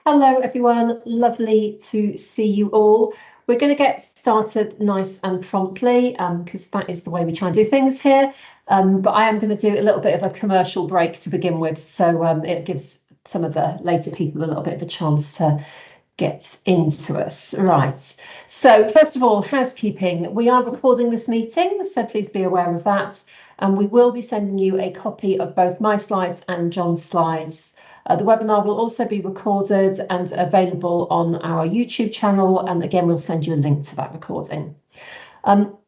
Hello everyone, lovely to see you all. We're going to get started nice and promptly because that is the way we try and do things here. But I am going to do a little bit of a commercial break to begin with, so it gives some of the later people a little bit of a chance to get into us. Right, so first of all, housekeeping. We are recording this meeting, so please be aware of that. And we will be sending you a copy of both my slides and John's slides. The webinar will also be recorded and available on our YouTube channel. And again, we'll send you a link to that recording.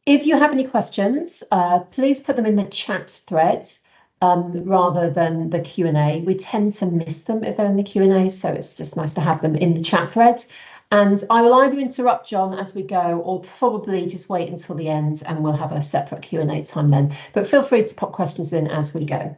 If you have any questions, please put them in the chat thread rather than the Q&A. We tend to miss them if they're in the Q&A, so it's just nice to have them in the chat thread. And I will either interrupt John as we go or probably just wait until the end and we'll have a separate Q&A time then. But feel free to pop questions in as we go.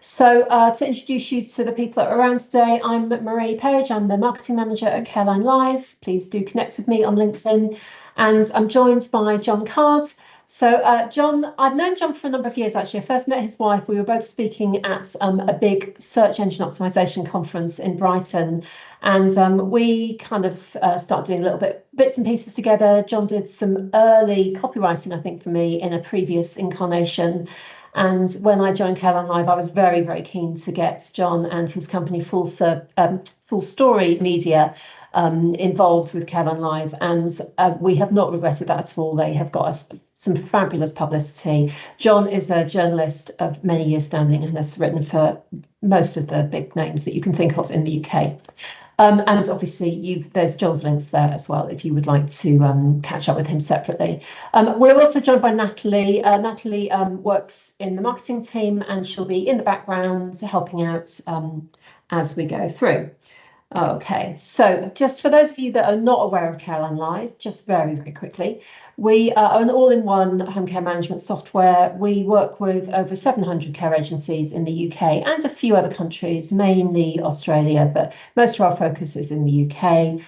So to introduce you to the people that are around today, I'm Marie Page. I'm the marketing manager at CareLineLive. Please do connect with me on LinkedIn. And I'm joined by John Card. So John, I've known John for a number of years, actually. I first met his wife. We were both speaking at a big search engine optimization conference in Brighton. And we kind of started doing a little bits and pieces together. John did some early copywriting, I think, for me in a previous incarnation. And when I joined CareLineLive, I was very, very keen to get John and his company Full Story Media involved with CareLineLive. And we have not regretted that at all. They have got us some fabulous publicity. John is a journalist of many years standing and has written for most of the big names that you can think of in the UK. And obviously, there's John's links there as well if you would like to catch up with him separately. We're also joined by Natalie. Natalie works in the marketing team and she'll be in the background helping out as we go through. Okay, so just for those of you that are not aware of CareLineLive, just very, very quickly, we are an all-in-one home care management software. We work with over 700 care agencies in the UK and a few other countries, mainly Australia, but most of our focus is in the UK.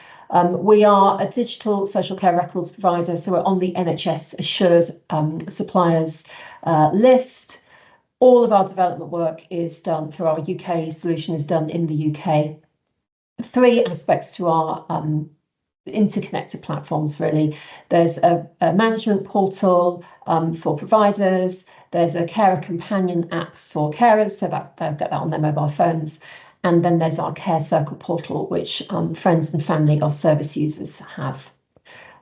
We are a digital social care records provider, so we're on the NHS Assured suppliers list. All of our development work is done for our UK solution is done in the UK. Three aspects to our interconnected platforms, really. There's a management portal for providers. There's a carer companion app for carers, so that they'll get that on their mobile phones. And then there's our Care Circle portal, which friends and family of service users have.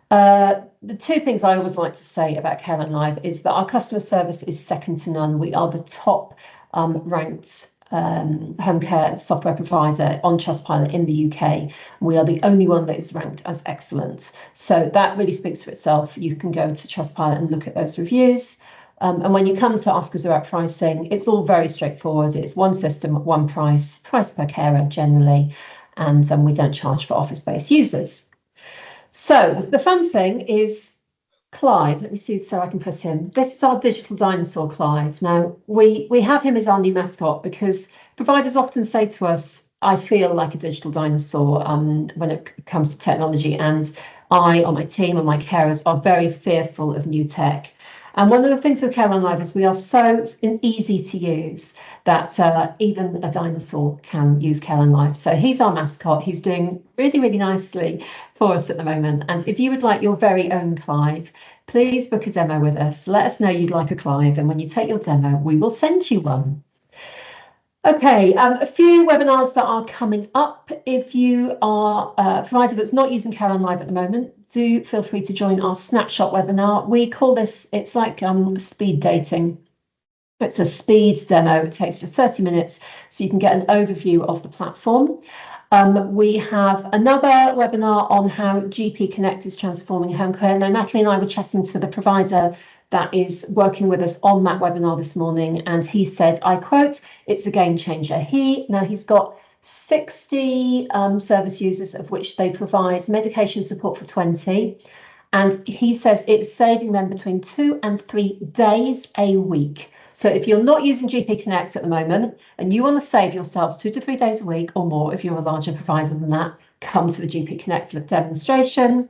The two things I always like to say about CareLineLive is that our customer service is second to none. We are the top ranked home care software provider on Trustpilot in the UK. We are the only one that is ranked as excellent. So that really speaks for itself. You can go to Trustpilot and look at those reviews. And when you come to ask us about pricing, it's all very straightforward. It's one system, one price per carer generally, and we don't charge for office-based users. So the fun thing is Clive. Let me see so I can put him. This is our digital dinosaur, Clive. Now, we have him as our new mascot because providers often say to us, I feel like a digital dinosaur when it comes to technology, and I, or my team, or my carers are very fearful of new tech. And one of the things with CareLineLive is we are so easy to use that even a dinosaur can use CareLineLive. So he's our mascot. He's doing really, really nicely for us at the moment. And if you would like your very own Clive, please book a demo with us. Let us know you'd like a Clive. And when you take your demo, we will send you one. Okay, a few webinars that are coming up. If you are a provider that's not using CareLineLive at the moment, do feel free to join our snapshot webinar. We call this, it's like speed dating. It's a speed demo. It takes just 30 minutes, so you can get an overview of the platform. We have another webinar on how GP Connect is transforming home care. Now, Natalie and I were chatting to the provider that is working with us on that webinar this morning, and he said, I quote, it's a game changer. He's got 60 service users, of which they provide medication support for 20. And he says it's saving them between 2 and 3 days a week. So if you're not using GP Connect at the moment and you want to save yourselves 2 to 3 days a week or more, if you're a larger provider than that, come to the GP Connect demonstration.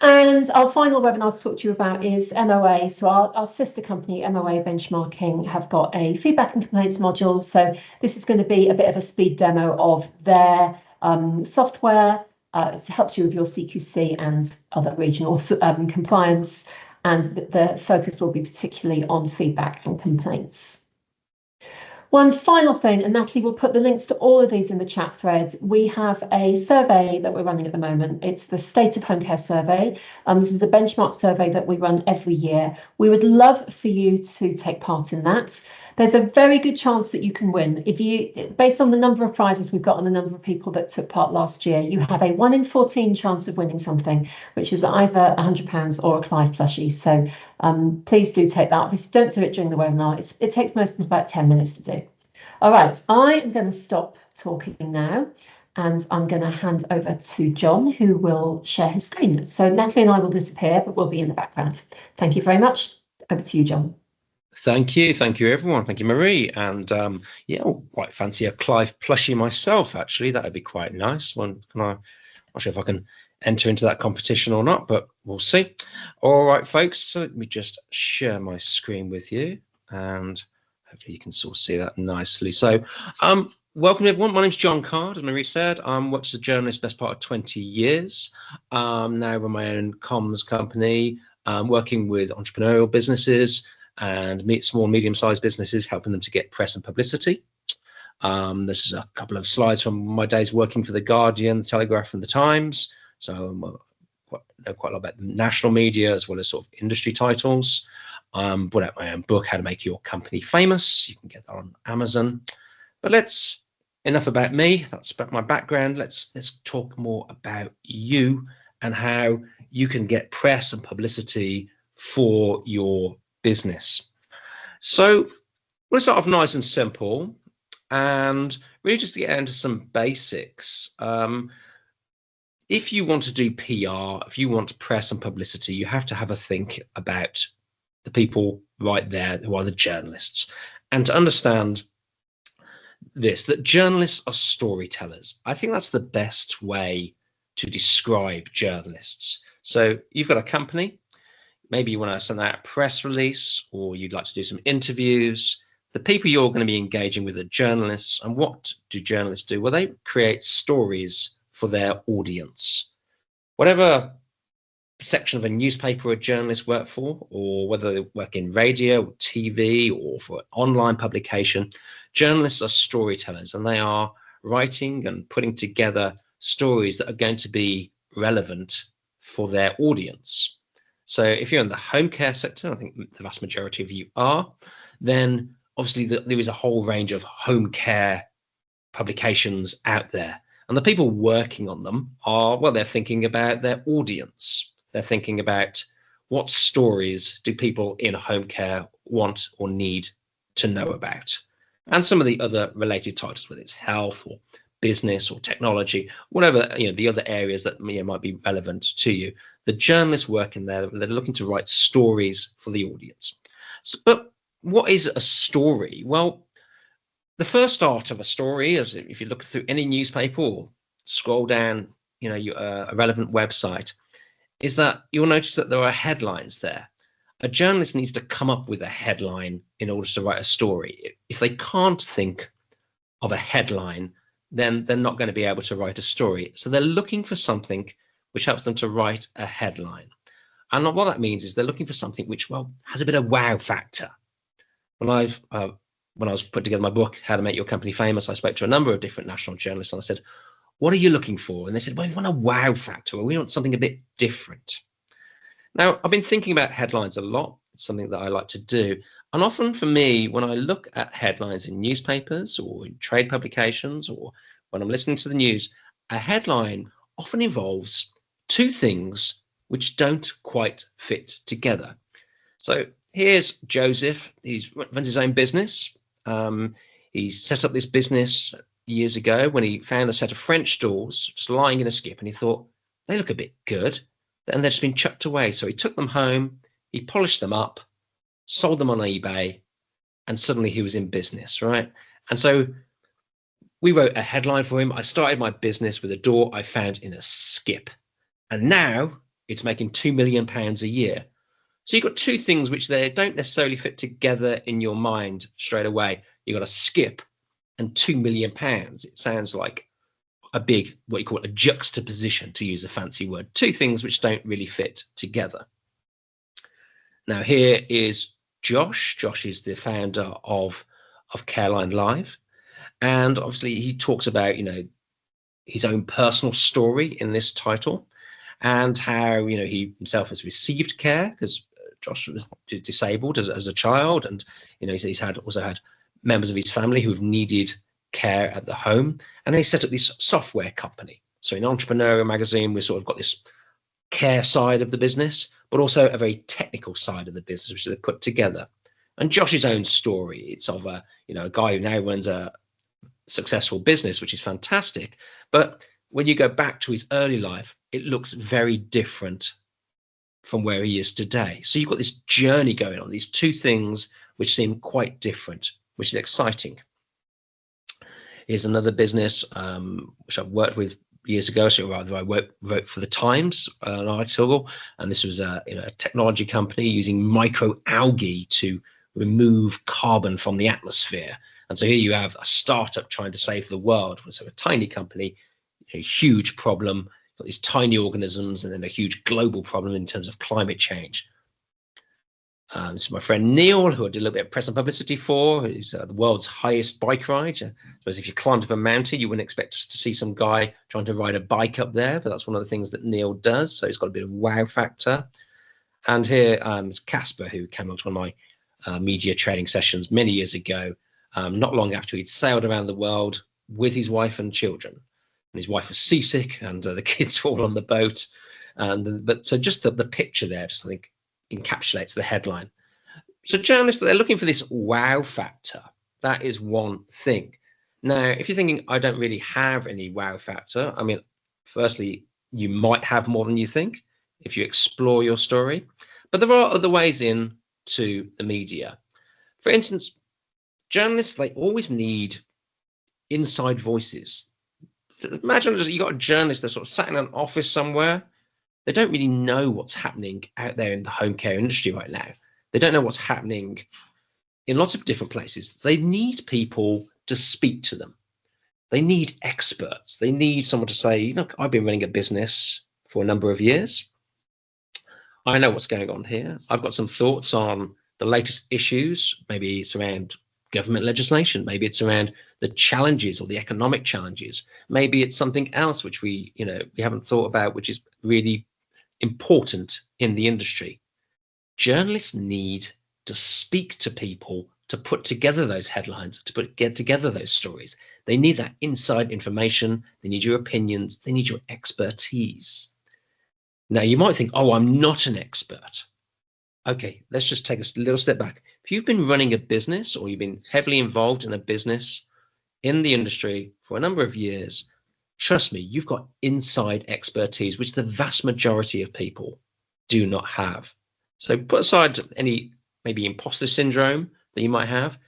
And our final webinar to talk to you about is MOA. So our sister company, MOA Benchmarking, have got a feedback and complaints module. So this is going to be a bit of a speed demo of their software. It helps you with your CQC and other regional compliance, and the focus will be particularly on feedback and complaints. One final thing, and Natalie will put the links to all of these in the chat threads. We have a survey that we're running at the moment. It's the State of Home Care Survey. This is a benchmark survey that we run every year. We would love for you to take part in that. There's a very good chance that you can win. Based on the number of prizes we've got and the number of people that took part last year, you have a 1 in 14 chance of winning something, which is either £100 or a Clive plushie. So please do take that. Obviously, don't do it during the webinar. It takes most of about 10 minutes to do. All right, I am going to stop talking now, and I'm going to hand over to John, who will share his screen. So Natalie and I will disappear, but we'll be in the background. Thank you very much. Over to you, John. Thank you everyone. Thank you, Marie. And yeah, I'll quite fancy a Clive plushie myself. Actually, that would be quite nice. I'm not sure if I can enter into that competition or not, but we'll see. All right, folks. So let me just share my screen with you, and hopefully you can sort of see that nicely. So welcome everyone. My name's John Card, as Marie said. I'm worked as a journalist best part of 20 years. Now run my own comms company, working with entrepreneurial businesses and small and medium-sized businesses, helping them to get press and publicity. This is a couple of slides from my days working for The Guardian, The Telegraph and The Times. So I know quite a lot about the national media as well as sort of industry titles. Put out my own book, How to Make Your Company Famous. You can get that on Amazon. But enough about me. That's about my background. Let's talk more about you and how you can get press and publicity for your business. So we'll start off nice and simple, and really just to get into some basics. If you want to do PR, if you want press and publicity, you have to have a think about the people right there who are the journalists, and to understand that journalists are storytellers. I think that's the best way to describe journalists. So you've got a company. Maybe you want to send out a press release, or you'd like to do some interviews. The people you're going to be engaging with are journalists. And what do journalists do? Well, they create stories for their audience. Whatever section of a newspaper a journalist work for, or whether they work in radio or TV or for an online publication, journalists are storytellers, and they are writing and putting together stories that are going to be relevant for their audience. So if you're in the home care sector, I think the vast majority of you are, then obviously there is a whole range of home care publications out there. And the people working on them are, well, they're thinking about their audience. They're thinking about what stories do people in home care want or need to know about. And some of the other related titles, whether it's health or business or technology, whatever, the other areas that might be relevant to you. The journalists working there, they're looking to write stories for the audience. So, but what is a story? Well, the first start of a story is, if you look through any newspaper or scroll down, a relevant website, is that you'll notice that there are headlines there. A journalist needs to come up with a headline in order to write a story. If they can't think of a headline, then they're not going to be able to write a story. So they're looking for something which helps them to write a headline. And what that means is they're looking for something which, well, has a bit of wow factor. When I was putting together my book, How to Make Your Company Famous, I spoke to a number of different national journalists, and I said, what are you looking for? And they said, well, we want a wow factor, or we want something a bit different. Now, I've been thinking about headlines a lot. It's something that I like to do. And often for me, when I look at headlines in newspapers or in trade publications, or when I'm listening to the news, a headline often involves two things which don't quite fit together. So here's Joseph. He runs his own business. He set up this business years ago when he found a set of French doors just lying in a skip, and he thought, they look a bit good, and they've just been chucked away. So he took them home, he polished them up, sold them on eBay, and suddenly he was in business, right? And so we wrote a headline for him. I started my business with a door I found in a skip, and now it's making £2 million a year. So you've got two things which they don't necessarily fit together in your mind straight away. You've got a skip and £2 million. It sounds like a big, what you call a juxtaposition, to use a fancy word, two things which don't really fit together. Now here is Josh. Josh is the founder of CareLineLive, and obviously he talks about, you know, his own personal story in this title, and how, you know, he himself has received care, because Josh was disabled as a child, and, you know, he's also had members of his family who've needed care at the home, and he set up this software company. So in Entrepreneur magazine, we've sort of got this care side of the business, but also a very technical side of the business, which they put together. And Josh's own story, it's of a, you know, a guy who now runs a successful business, which is fantastic. But when you go back to his early life, it looks very different from where he is today. So you've got this journey going on, these two things which seem quite different, which is exciting. Here's another business which I've worked with years ago. So rather, I wrote for the Times an article, and this was a technology company using microalgae to remove carbon from the atmosphere. And so here you have a startup trying to save the world. So a tiny company, a huge problem, got these tiny organisms, and then a huge global problem in terms of climate change. This is my friend Neil, who I did a little bit of press and publicity for. He's the world's highest bike ride. Suppose if you climbed up a mountain, you wouldn't expect to see some guy trying to ride a bike up there, but that's one of the things that Neil does. So he's got a bit of wow factor. And here is Casper, who came onto one of my media training sessions many years ago, not long after he'd sailed around the world with his wife and children. And his wife was seasick, and the kids were all on the boat. But so just the picture there, just I think, encapsulates the headline. So journalists, they're looking for this wow factor. That is one thing. Now, if you're thinking, I don't really have any wow factor, I mean, firstly, you might have more than you think if you explore your story, but there are other ways in to the media. For instance, journalists, they always need inside voices. Imagine you got a journalist that's sort of sat in an office somewhere. They don't really know what's happening out there in the home care industry right now. They don't know what's happening in lots of different places. They need people to speak to them. They need experts. They need someone to say, look, I've been running a business for a number of years. I know what's going on here. I've got some thoughts on the latest issues. Maybe it's around government legislation. Maybe it's around the challenges or the economic challenges. Maybe it's something else which we haven't thought about, which is really important in the industry. Journalists need to speak to people to put together those headlines, to get together those stories. They need that inside information. They need your opinions. They need your expertise. Now, you might think, oh, I'm not an expert. Okay, let's just take a little step back. If you've been running a business, or you've been heavily involved in a business in the industry for a number of years, trust me, you've got inside expertise, which the vast majority of people do not have. So put aside any maybe imposter syndrome that you might have.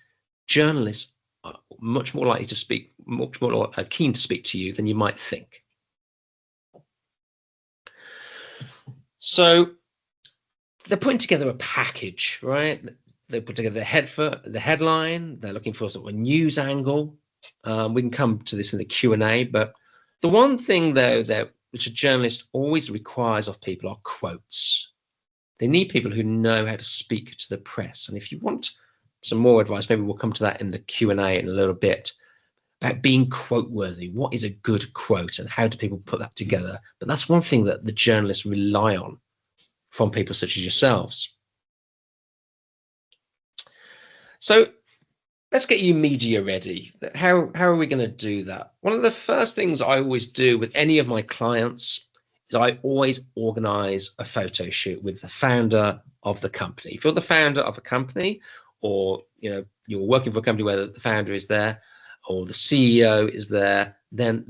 Journalists are much more likely to speak, much more keen to speak to you than you might think. So they're putting together a package, right? They put together the headline. They're looking for sort of a news angle. We can come to this in the Q&A, but the one thing though which a journalist always requires of people are quotes. They need people who know how to speak to the press. And if you want some more advice, maybe we'll come to that in the Q&A in a little bit, about being quote worthy. What is a good quote and how do people put that together? But that's one thing that the journalists rely on from people such as yourselves. So let's get you media ready. How are we going to do that? One of the first things I always do with any of my clients is I always organize a photo shoot with the founder of the company. If you're the founder of a company, or you're working for a company where the founder is there, or the CEO is there, then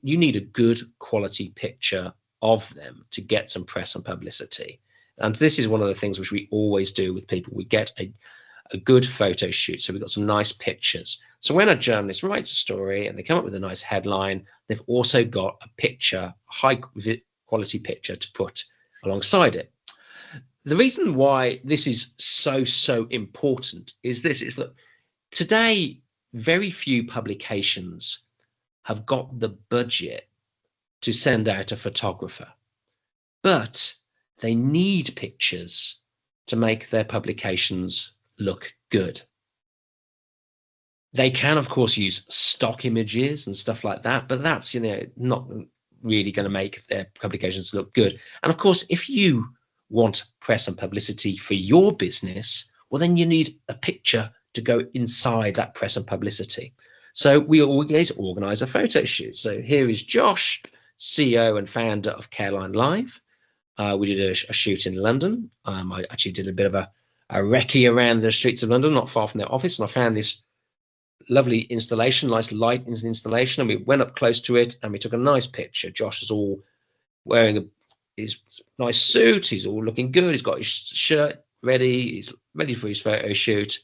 you need a good quality picture of them to get some press and publicity. And this is one of the things which we always do with people. We get a good photo shoot, so we've got some nice pictures. So when a journalist writes a story and they come up with a nice headline, they've also got a picture, high quality picture to put alongside it. The reason why this is so important is this: look, today very few publications have got the budget to send out a photographer, but they need pictures to make their publications look good. They can, of course, use stock images and stuff like that, but that's, not really going to make their publications look good. And of course, if you want press and publicity for your business, well, then you need a picture to go inside that press and publicity. So we always organize a photo shoot. So here is Josh, CEO and founder of CareLineLive. We did a shoot in London. I actually did a bit of a recce around the streets of London, not far from their office, and I found this lovely installation, nice light installation, and we went up close to it and we took a nice picture. Josh is all wearing his nice suit, he's all looking good, he's got his shirt ready, he's ready for his photo shoot,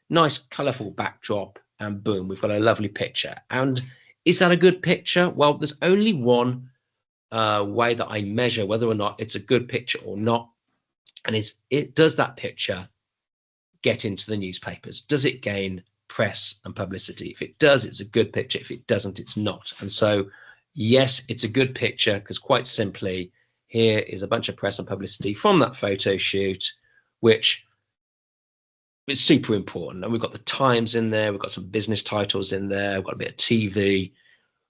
nice colourful backdrop, and boom, we've got a lovely picture. And is that a good picture? Well, there's only one way that I measure whether or not it's a good picture or not, and does that picture get into the newspapers? Does it gain press and publicity? If it does, it's a good picture. If it doesn't, it's not. And so, yes, it's a good picture because, quite simply, here is a bunch of press and publicity from that photo shoot, which is super important. And we've got the Times in there, we've got some business titles in there, we've got a bit of TV.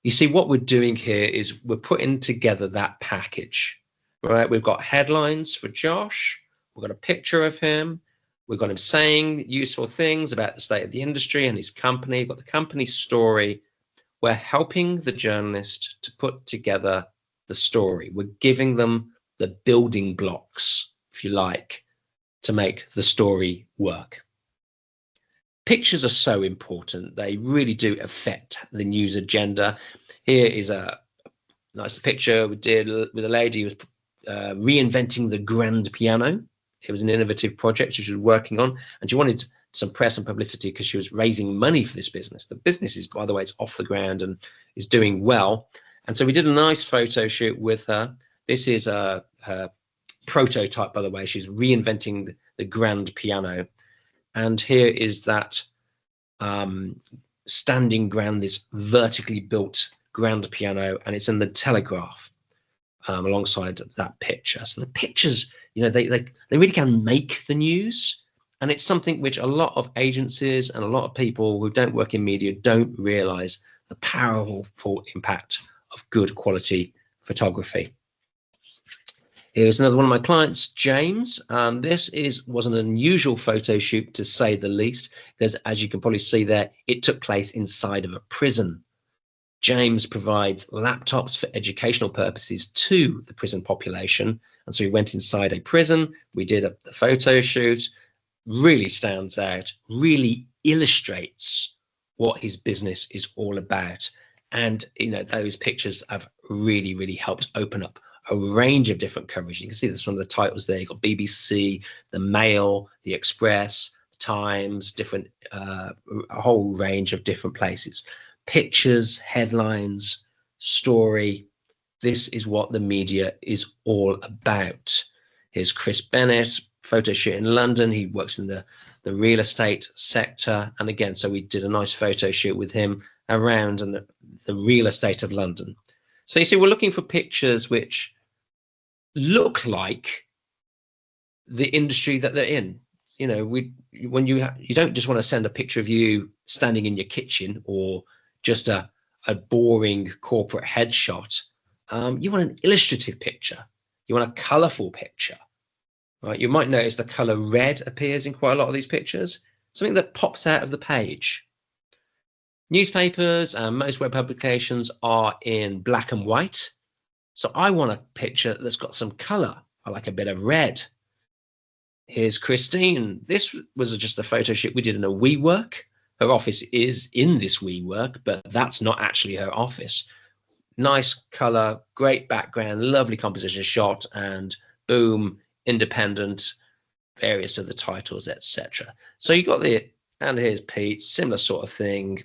You see, what we're doing here is we're putting together that package, right? We've got headlines for Josh, we've got a picture of him, we've got him saying useful things about the state of the industry and his company. We've got the company story. We're helping the journalist to put together the story. We're giving them the building blocks, if you like, to make the story work. Pictures are so important. They really do affect the news agenda. Here is a nice picture we did with a lady who was reinventing the grand piano. It was an innovative project she was working on, and she wanted some press and publicity because she was raising money for this business. The business is, by the way, it's off the ground and is doing well. And so we did a nice photo shoot with her. This is her prototype, by the way. She's reinventing the grand piano. And here is that standing grand, this vertically built grand piano, and it's in the Telegraph alongside that picture. So the pictures, they really can make the news. And it's something which a lot of agencies and a lot of people who don't work in media don't realize the powerful impact of good quality photography. Here's another one of my clients, James. This was an unusual photo shoot, to say the least, because as you can probably see there, it took place inside of a prison. James provides laptops for educational purposes to the prison population. And so we went inside a prison, we did the photo shoot, really stands out, really illustrates what his business is all about. And, those pictures have really, really helped open up a range of different coverage. You can see this from the titles there. You've got BBC, the Mail, the Express, the Times, different, a whole range of different places. Pictures, headlines, story. This is what the media is all about. Here's Chris Bennett, photo shoot in London. He works in the real estate sector. And again, so we did a nice photo shoot with him around the real estate of London. So you see, we're looking for pictures which look like the industry that they're in. When you don't just want to send a picture of you standing in your kitchen or just a boring corporate headshot. You want an illustrative picture. You want a colourful picture. Right? You might notice the colour red appears in quite a lot of these pictures. Something that pops out of the page. Newspapers and most web publications are in black and white. So I want a picture that's got some colour. I like a bit of red. Here's Christine. This was just a photo shoot we did in a WeWork. Her office is in this WeWork, but that's not actually her office. Nice colour, great background, lovely composition shot, and boom, independent, various other titles, etc. So you got and here's Pete, similar sort of thing.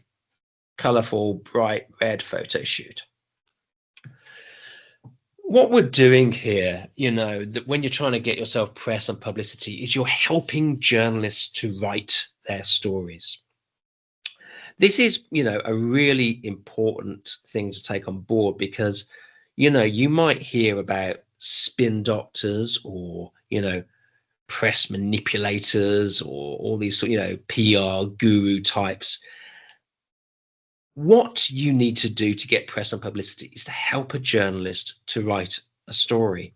Colourful, bright red photo shoot. What we're doing here, that when you're trying to get yourself press and publicity, is you're helping journalists to write their stories. This is, a really important thing to take on board, because, you might hear about spin doctors, or, press manipulators, or all these, PR guru types. What you need to do to get press and publicity is to help a journalist to write a story.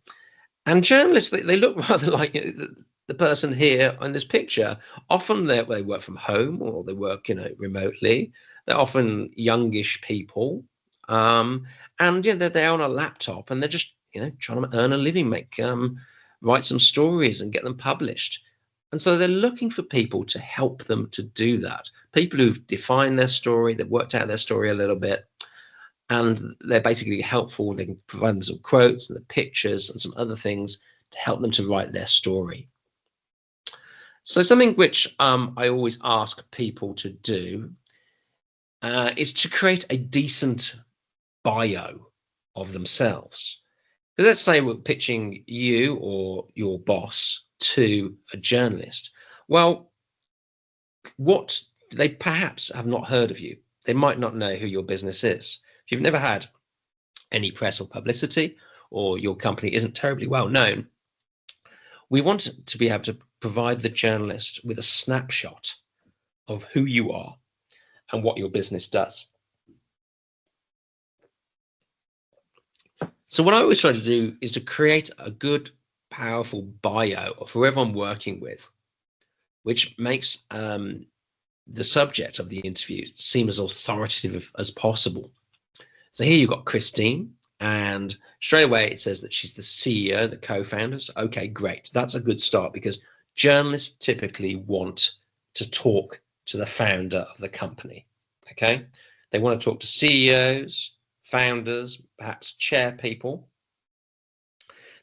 And journalists, they look rather like the person here in this picture. Often they work from home, or they work, remotely. They're often youngish people, and they're on a laptop, and they're just trying to earn a living, write some stories and get them published. And so they're looking for people to help them to do that. People who've defined their story, they've worked out their story a little bit, and they're basically helpful. They can provide them some quotes and the pictures and some other things to help them to write their story. So something which I always ask people to do is to create a decent bio of themselves. Because let's say we're pitching you or your boss to a journalist. Well, what they perhaps have not heard of you. They might not know who your business is. If you've never had any press or publicity, or your company isn't terribly well known, we want to be able to provide the journalist with a snapshot of who you are and what your business does. So what I always try to do is to create a good, powerful bio of whoever I'm working with, which makes the subject of the interview seem as authoritative as possible. So here you've got Christine, and straight away it says that she's the CEO, the co-founders. Okay, great. That's a good start, because journalists typically want to talk to the founder of the company. Okay, they want to talk to CEOs, founders, perhaps chair people.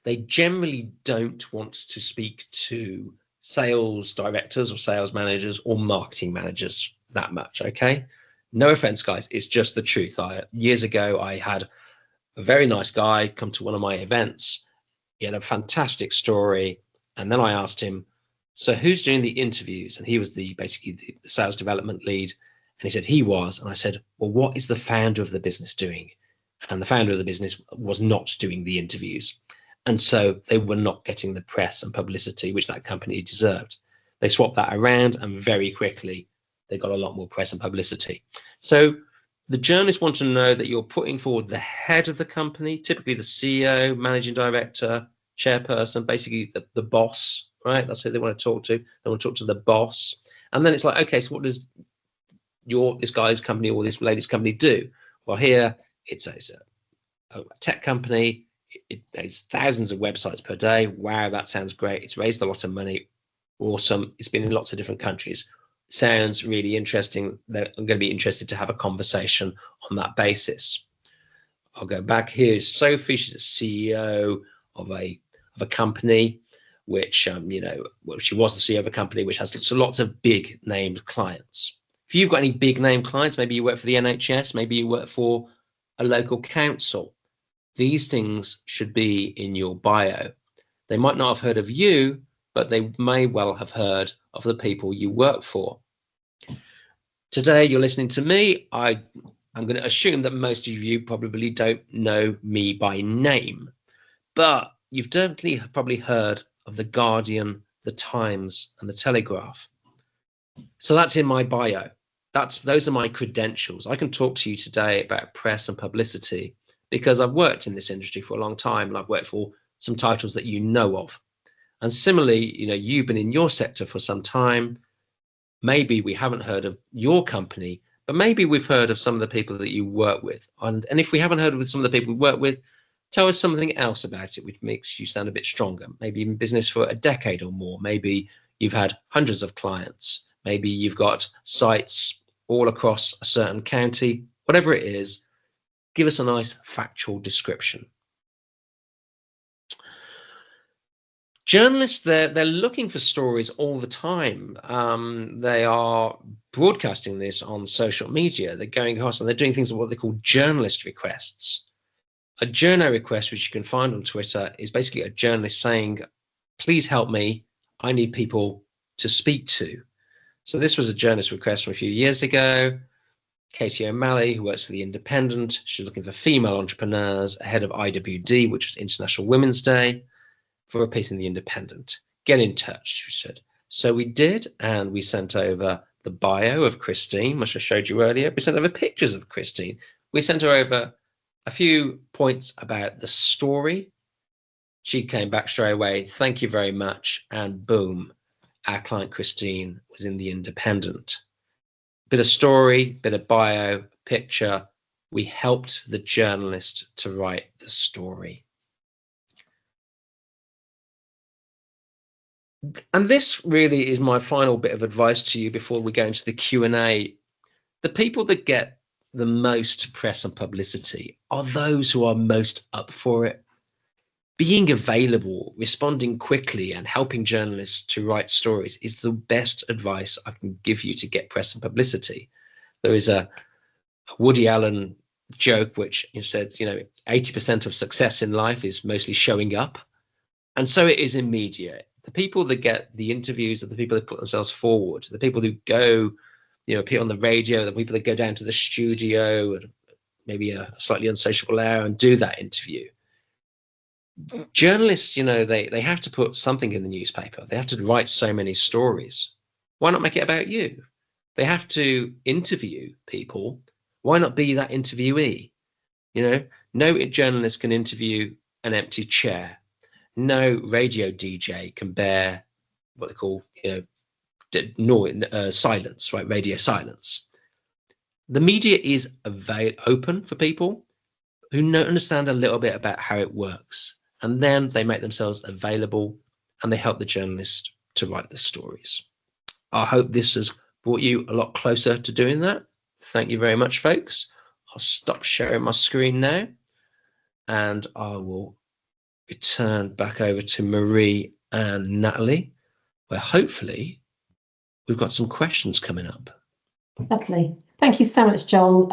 They generally don't want to speak to sales directors or sales managers or marketing managers that much. Okay, no offense, guys, it's just the truth. Years ago, I had a very nice guy come to one of my events. He had a fantastic story, and then I asked him, so who's doing the interviews? And he was basically the sales development lead, and he said he was. And I said, well, what is the founder of the business doing? And the founder of the business was not doing the interviews. And so they were not getting the press and publicity which that company deserved. They swapped that around, and very quickly they got a lot more press and publicity. So the journalists want to know that you're putting forward the head of the company, typically the CEO, managing director, chairperson, basically the boss, right? That's who they want to talk to. They want to talk to the boss. And then it's like, okay, so what does this guy's company or this lady's company do? Well, here it's a tech company. It has thousands of websites per day. Wow, that sounds great. It's raised a lot of money. Awesome. It's been in lots of different countries. Sounds really interesting. I'm going to be interested to have a conversation on that basis. I'll go back. Here's Sophie. She's a CEO of a company which she was the CEO of a company which has lots of big named clients. If you've got any big name clients, maybe you work for the NHS, maybe you work for a local council. These things should be in your bio. They might not have heard of you, but they may well have heard of the people you work for. Today, you're listening to me. I'm going to assume that most of you probably don't know me by name, but you've definitely probably heard of The Guardian, The Times, and The Telegraph. So that's in my bio. Those are my credentials. I can talk to you today about press and publicity because I've worked in this industry for a long time, and I've worked for some titles that you know of. And similarly, you've been in your sector for some time. Maybe we haven't heard of your company, but maybe we've heard of some of the people that you work with. And if we haven't heard of some of the people we work with, tell us something else about it, which makes you sound a bit stronger. Maybe in business for a decade or more. Maybe you've had hundreds of clients. Maybe you've got sites all across a certain county. Whatever it is, give us a nice factual description. Journalists, they're looking for stories all the time. They are broadcasting this on social media. They're going across and they're doing things what they call journalist requests. A journo request, which you can find on Twitter, is basically a journalist saying, please help me. I need people to speak to. So this was a journalist request from a few years ago. Katie O'Malley, who works for The Independent. She's looking for female entrepreneurs ahead of IWD, which was International Women's Day, for a piece in The Independent. Get in touch, she said. So we did, and we sent over the bio of Christine, which I showed you earlier. We sent over pictures of Christine. We sent her over a few points about the story. She came back straight away. Thank you very much. And boom, our client Christine was in The Independent. Bit of story, bit of bio, picture. We helped the journalist to write the story. And this really is my final bit of advice to you before we go into the Q&A. The people that get the most press and publicity are those who are most up for it. Being available, responding quickly, and helping journalists to write stories is the best advice I can give you to get press and publicity. There is a Woody Allen joke which said, 80% of success in life is mostly showing up. And so it is in media. The people that get the interviews are the people that put themselves forward, the people who go, appear on the radio, the people that go down to the studio at maybe a slightly unsociable hour and do that interview. Journalists, they have to put something in the newspaper. They have to write so many stories. Why not make it about you? They have to interview people. Why not be that interviewee? No journalist can interview an empty chair. No radio DJ can bear what they call, silence, right? Radio silence. The media is open for people who understand a little bit about how it works. And then they make themselves available and they help the journalist to write the stories. I hope this has brought you a lot closer to doing that. Thank you very much, folks. I'll stop sharing my screen now and I will return back over to Marie and Natalie, where hopefully we've got some questions coming up. Lovely. Thank you so much, John.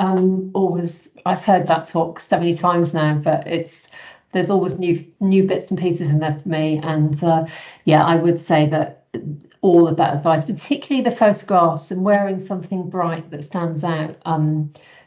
I've heard that talk so many times now, but there's always new bits and pieces in there for me. And I would say that all of that advice, particularly the photographs and wearing something bright that stands out,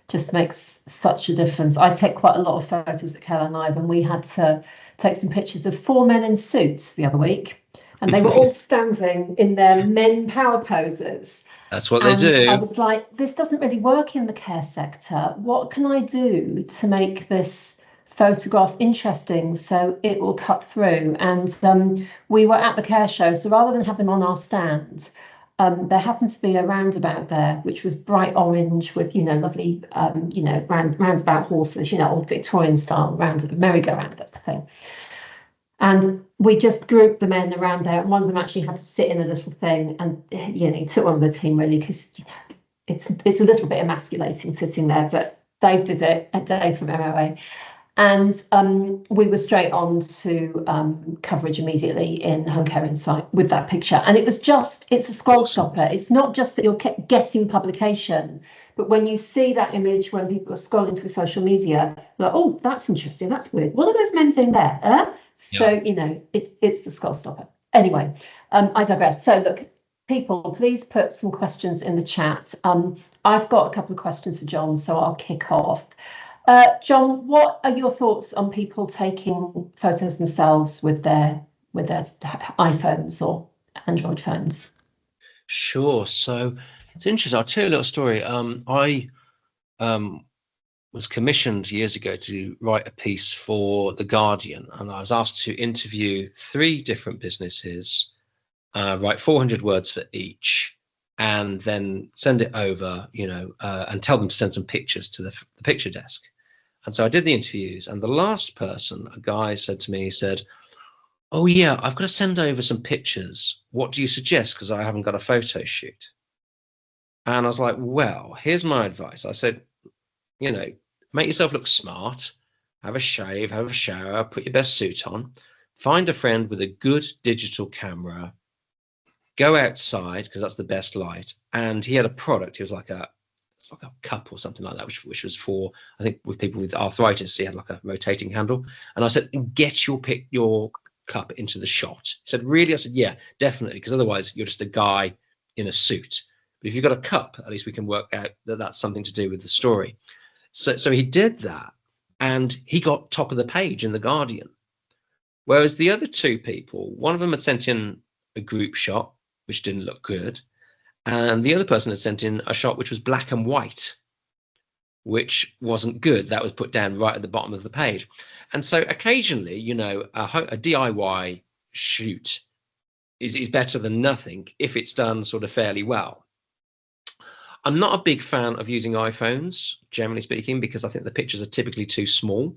just makes such a difference. I take quite a lot of photos at CareLineLive, and we had to take some pictures of 4 men in suits the other week, and they were all standing in their men power poses. That's what they do. I was like, this doesn't really work in the care sector. What can I do to make this photograph interesting so it will cut through? And we were at the care show, so rather than have them on our stand, there happened to be a roundabout there, which was bright orange with, lovely, roundabout horses, old Victorian style merry-go-round, that's the thing. And we just grouped the men around there, and one of them actually had to sit in a little thing, and he took one of the team really, because it's a little bit emasculating sitting there. But Dave did it, Dave from MOA, and we were straight on to coverage immediately in Home Care Insight with that picture. And it's a scroll stopper. It's not just that you're getting publication, but when you see that image, when people are scrolling through social media, like, oh, that's interesting, that's weird. What are those men doing there? So, it's the scroll stopper. Anyway, I digress. So look, people, please put some questions in the chat. I've got a couple of questions for John, so I'll kick off. John, what are your thoughts on people taking photos themselves with their iPhones or Android phones? Sure. So it's interesting. I'll tell you a little story. I was commissioned years ago to write a piece for The Guardian, and I was asked to interview 3 different businesses, write 400 words for each, and then send it over, and tell them to send some pictures to the picture desk. And so I did the interviews, and the last person, a guy, said to me, he said, oh yeah, I've got to send over some pictures. What do you suggest? Because I haven't got a photo shoot. And I was like, well, here's my advice. I said, make yourself look smart, have a shave, have a shower, put your best suit on, find a friend with a good digital camera, go outside, because that's the best light. And he had a product. He was like a cup or something like that, which was for, I think, with people with arthritis. He had like a rotating handle. And I said, get your cup into the shot. He said, really? I said, yeah, definitely, because otherwise you're just a guy in a suit. But if you've got a cup, at least we can work out that that's something to do with the story. So he did that, and he got top of the page in The Guardian. Whereas the other two people, one of them had sent in a group shot, which didn't look good, and the other person had sent in a shot which was black and white, which wasn't good. That was put down right at the bottom of the page. And so occasionally, you know, a DIY shoot is better than nothing if it's done sort of fairly well. I'm not a big fan of using iPhones, generally speaking, because I think the pictures are typically too small.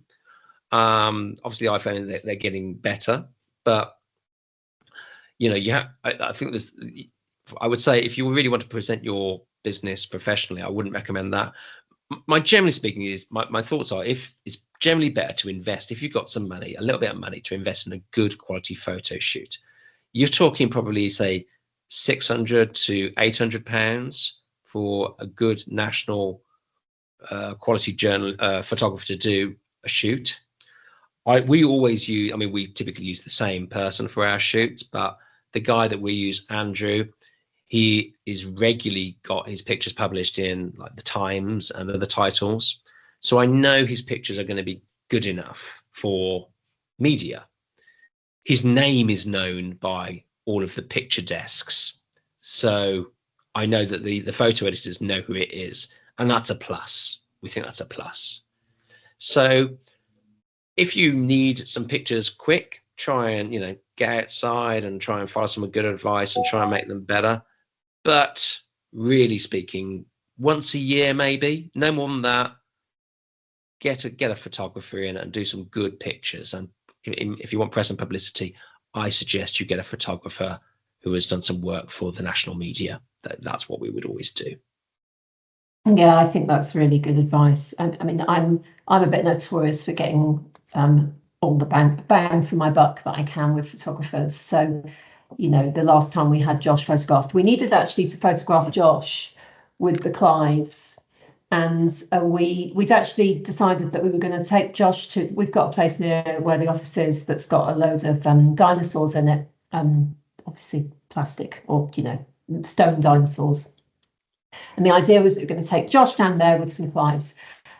Obviously, iPhone, they're getting better, but you know, I think I would say if you really want to present your business professionally, I wouldn't recommend that. Generally speaking, my thoughts are, if it's generally better to invest, if you've got some money, a little bit of money, to invest in a good quality photo shoot. You're talking probably, say, £600 to £800 for a good national quality photographer to do a shoot. We always use, I mean, we typically use the same person for our shoots, but the guy that we use, Andrew, he is regularly got his pictures published in like the Times and other titles. So I know his pictures are going to be good enough for media. His name is known by all of the picture desks. So I know that the photo editors know who it is, and that's a plus. We think that's a plus. So if you need some pictures quick, try and, you know, get outside and try and follow some good advice and try and make them better. But really speaking, once a year, maybe, no more than that, get a photographer in and do some good pictures. And if you want press and publicity, I suggest you get a photographer who has done some work for the national media. That's what we would always do. Yeah, I think that's really good advice. I mean, I'm a bit notorious for getting all the bang for my buck that I can with photographers. So, you know, the last time we had Josh photographed, we needed actually to photograph Josh with the Clives, and we'd actually decided that we were going to take Josh to. We've got a place near where the office is that's got a load of dinosaurs in it, obviously plastic or, you know, stone dinosaurs. And the idea was that we were going to take Josh down there with some Clives.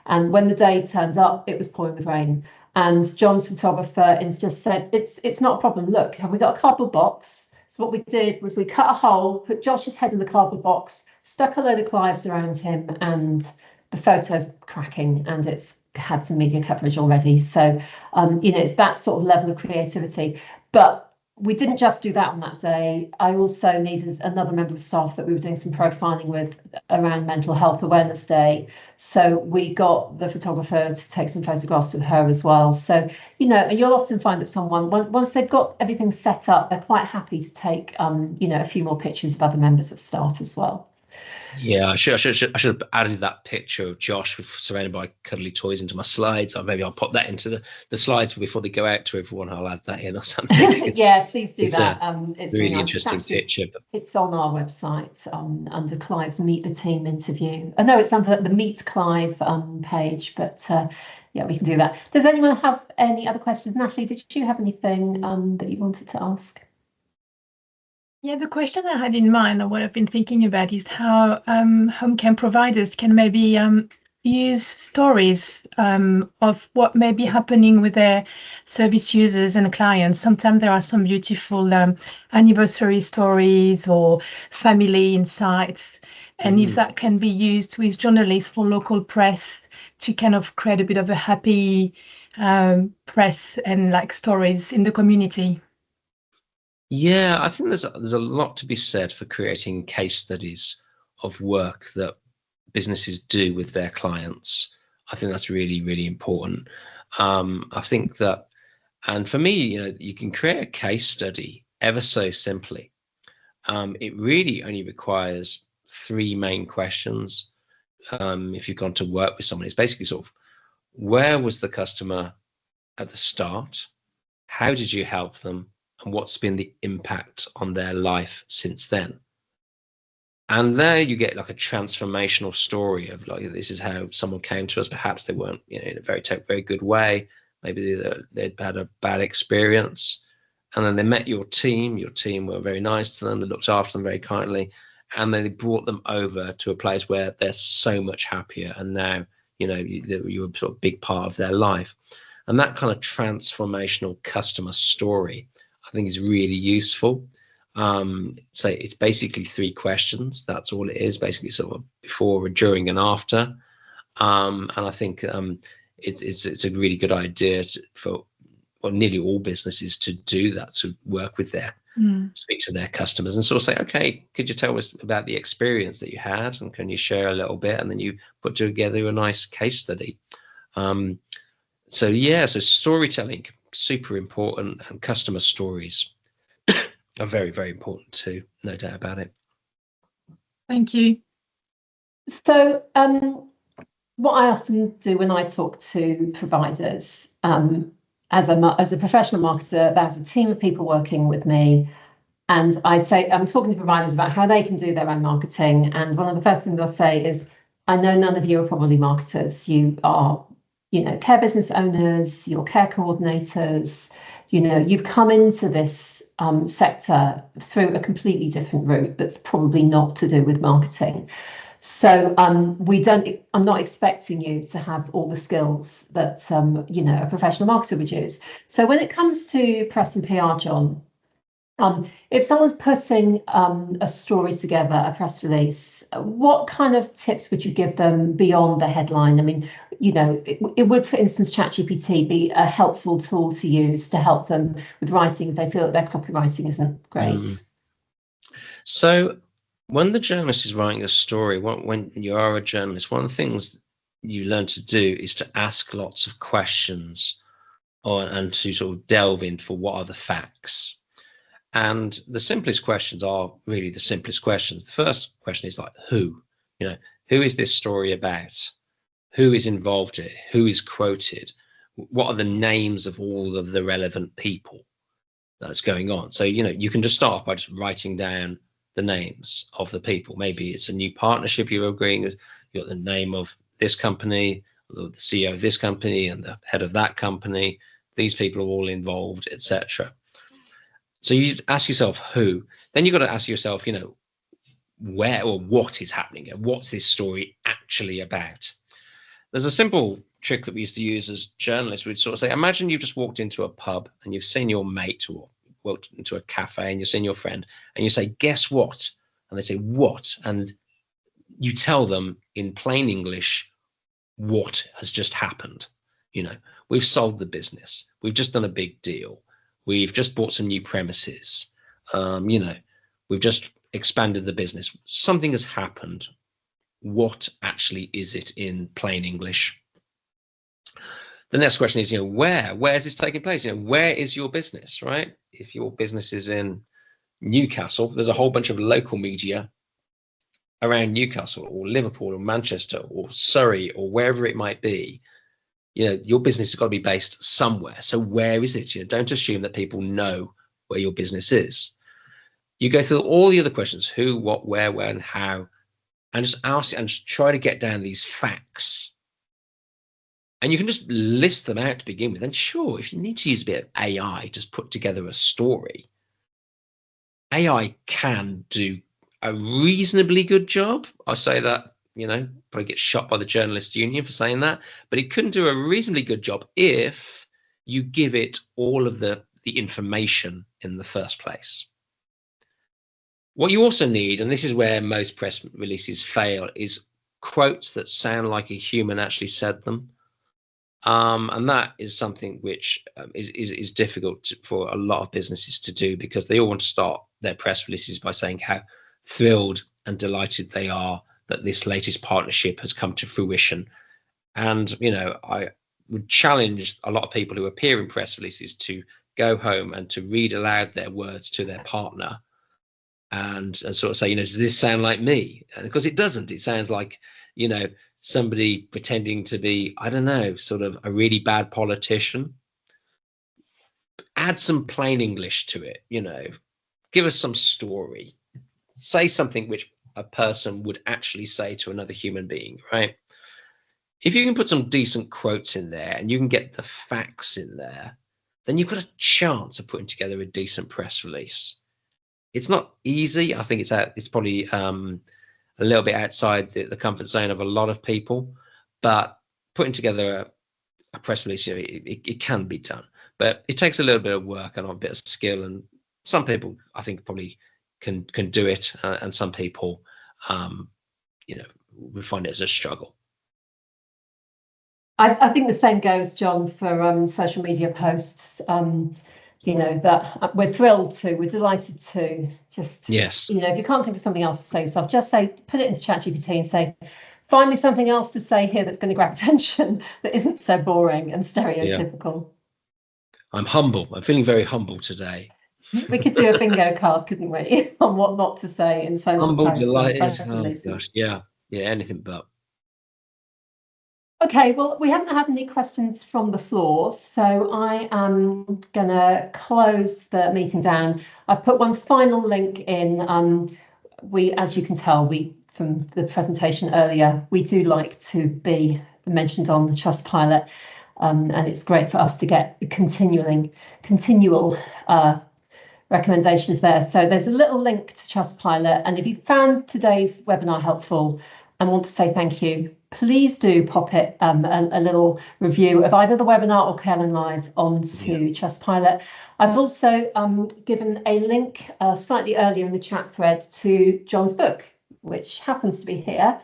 And when the day turned up, it was pouring with rain. And John's photographer just said, it's not a problem. Look, have we got a cardboard box? So what we did was we cut a hole, put Josh's head in the cardboard box, stuck a load of Clives around him, and the photo's cracking, and it's had some media coverage already. So, you know, it's that sort of level of creativity. But we didn't just do that on that day. I also needed another member of staff that we were doing some profiling with around Mental Health Awareness Day. So we got the photographer to take some photographs of her as well. So, you know, and you'll often find that someone, once they've got everything set up, they're quite happy to take, you know, a few more pictures of other members of staff as well. Yeah, I should have added that picture of Josh surrounded by cuddly toys into my slides. Or maybe I'll pop that into the slides before they go out to everyone. I'll add that in or something. Yeah, please do that. It's a really interesting picture. It's on our website under Clive's Meet the Team interview. I know it's under the Meet Clive page, but yeah, we can do that. Does anyone have any other questions? Natalie, did you have anything that you wanted to ask? Yeah, the question I had in mind, or what I've been thinking about, is how home care providers can maybe use stories of what may be happening with their service users and clients. Sometimes there are some beautiful anniversary stories or family insights, and if that can be used with journalists for local press to kind of create a bit of a happy press and like stories in the community. Yeah, I think there's a lot to be said for creating case studies of work that businesses do with their clients. I think that's really, really important. I think that, and for me, you know, you can create a case study ever so simply. It really only requires three main questions. If you've gone to work with someone, it's basically sort of, where was the customer at the start? How did you help them? And what's been the impact on their life since then? And there you get like a transformational story of like, this is how someone came to us. Perhaps they weren't, you know, in a very good way. Maybe they'd had a bad experience, and then they met your team. Your team were very nice to them. They looked after them very kindly, and then they brought them over to a place where they're so much happier, and now you're sort of a big part of their life. And that kind of transformational customer story, I think, is really useful. So it's basically 3 questions. That's all it is, basically, sort of before, during, and after. And I think it's a really good idea for nearly all businesses to do that, to work with their speak to their customers and sort of say, okay, could you tell us about the experience that you had, and can you share a little bit? And then you put together a nice case study. So storytelling, super important, and customer stories are very, very important too, no doubt about it. Thank you. So what I often do when I talk to providers, as a professional marketer, there's a team of people working with me, and I'm talking to providers about how they can do their own marketing. And one of the first things I'll say is, I know none of you are probably marketers. You are, care business owners, you're care coordinators. You've come into this sector through a completely different route that's probably not to do with marketing. So I'm not expecting you to have all the skills that a professional marketer would use. So when it comes to press and PR, John, if someone's putting a story together, a press release, what kind of tips would you give them beyond the headline? I mean, it would, for instance, ChatGPT be a helpful tool to use to help them with writing if they feel that their copywriting isn't great. So when the journalist is writing a story, when you are a journalist, one of the things you learn to do is to ask lots of questions and to sort of delve into what are the facts. And the simplest questions are really the simplest questions. The first question is like, who? Who is this story about? Who is involved in it? Who is quoted? What are the names of all of the relevant people that's going on? So, you can just start by just writing down the names of the people. Maybe it's a new partnership you're agreeing with. You've got the name of this company, the CEO of this company, and the head of that company. These people are all involved, etc. So you ask yourself who. Then you've got to ask yourself, where or what is happening, and what's this story actually about? There's a simple trick that we used to use as journalists. We'd sort of say, imagine you've just walked into a pub and you've seen your mate, or walked into a cafe and you've seen your friend, and you say, guess what? And they say, what? And you tell them in plain English what has just happened. We've sold the business. We've just done a big deal. We've just bought some new premises. We've just expanded the business. Something has happened. What actually is it in plain English? The next question is, where is this taking place? Where is your business, right? If your business is in Newcastle, there's a whole bunch of local media around Newcastle or Liverpool or Manchester or Surrey or wherever it might be. Your business has got to be based somewhere. So where is it? Don't assume that people know where your business is. You go through all the other questions: who, what, where, when, how, and just ask and just try to get down these facts. And you can just list them out to begin with. And sure, if you need to use a bit of AI to put together a story, AI can do a reasonably good job. I say that, probably get shot by the journalist union for saying that, but it couldn't do a reasonably good job if you give it all of the information in the first place. What you also need, and this is where most press releases fail, is quotes that sound like a human actually said them. And that is something which is difficult for a lot of businesses to do, because they all want to start their press releases by saying how thrilled and delighted they are that this latest partnership has come to fruition. And, I would challenge a lot of people who appear in press releases to go home and to read aloud their words to their partner and sort of say, does this sound like me? Because it doesn't. It sounds like, somebody pretending to be, I don't know, sort of a really bad politician. Add some plain English to it, give us some story. Say something which a person would actually say to another human being, right? If you can put some decent quotes in there and you can get the facts in there, then you've got a chance of putting together a decent press release. it's not easy. I think it's probably a little bit outside the comfort zone of a lot of people, but putting together a press release, you know, it can be done, but it takes a little bit of work and a bit of skill. And some people, I think, probably can do it, and some people, you know, we find it as a struggle. I think the same goes, John, for social media posts. You know, that we're thrilled to, we're delighted to, just, yes, you know, if you can't think of something else to say yourself, just say, put it into ChatGPT and say, find me something else to say here that's going to grab attention, that isn't so boring and stereotypical. Yeah. I'm humble. I'm feeling very humble today. We could do a bingo card, couldn't we, on what not to say in social Humble, posts. delighted. Oh gosh, yeah, anything but. Okay, well, we haven't had any questions from the floor, so I am going to close the meeting down. I've put one final link in. As you can tell, from the presentation earlier, we do like to be mentioned on the Trustpilot, and it's great for us to get continual recommendations there. So there's a little link to Trustpilot, and if you found today's webinar helpful and want to say thank you, please do pop it a little review of either the webinar or CareLineLive onto Trustpilot. I've also given a link slightly earlier in the chat thread to John's book, which happens to be here.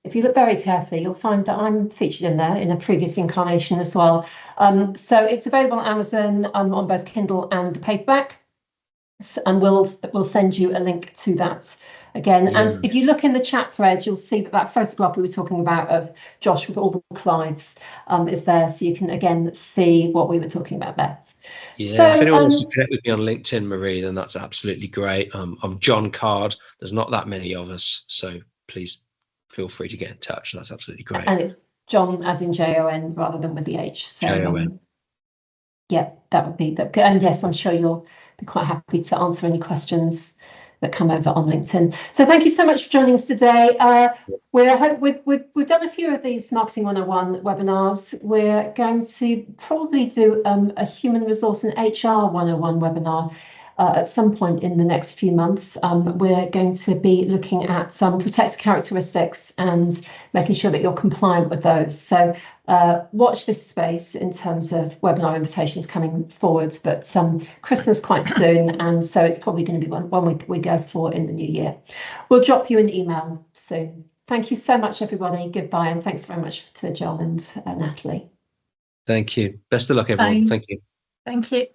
If you look very carefully, you'll find that I'm featured in there in a previous incarnation as well. So it's available on Amazon on both Kindle and the paperback, and we'll send you a link to that again. Yeah. And if you look in the chat thread, you'll see that photograph we were talking about of Josh with all the Clives is there, so you can again see what we were talking about there. Yeah, so, if anyone wants to connect with me on LinkedIn, Marie, then that's absolutely great. I'm John Card. There's not that many of us, so please feel free to get in touch. That's absolutely great. And it's John as in Jon rather than with the H. So, Jon. Yeah, that would be that. And yes, I'm sure you'll be quite happy to answer any questions that come over on LinkedIn. So thank you so much for joining us today. We've done a few of these Marketing 101 webinars. We're going to probably do a Human Resource and HR 101 webinar at some point in the next few months. We're going to be looking at some protected characteristics and making sure that you're compliant with those. So watch this space in terms of webinar invitations coming forward, but Christmas quite soon, and so it's probably going to be one we go for in the new year. We'll drop you an email soon. Thank you so much, everybody. Goodbye, and thanks very much to John and Natalie. Thank you. Best of luck, everyone. Bye. Thank you. Thank you.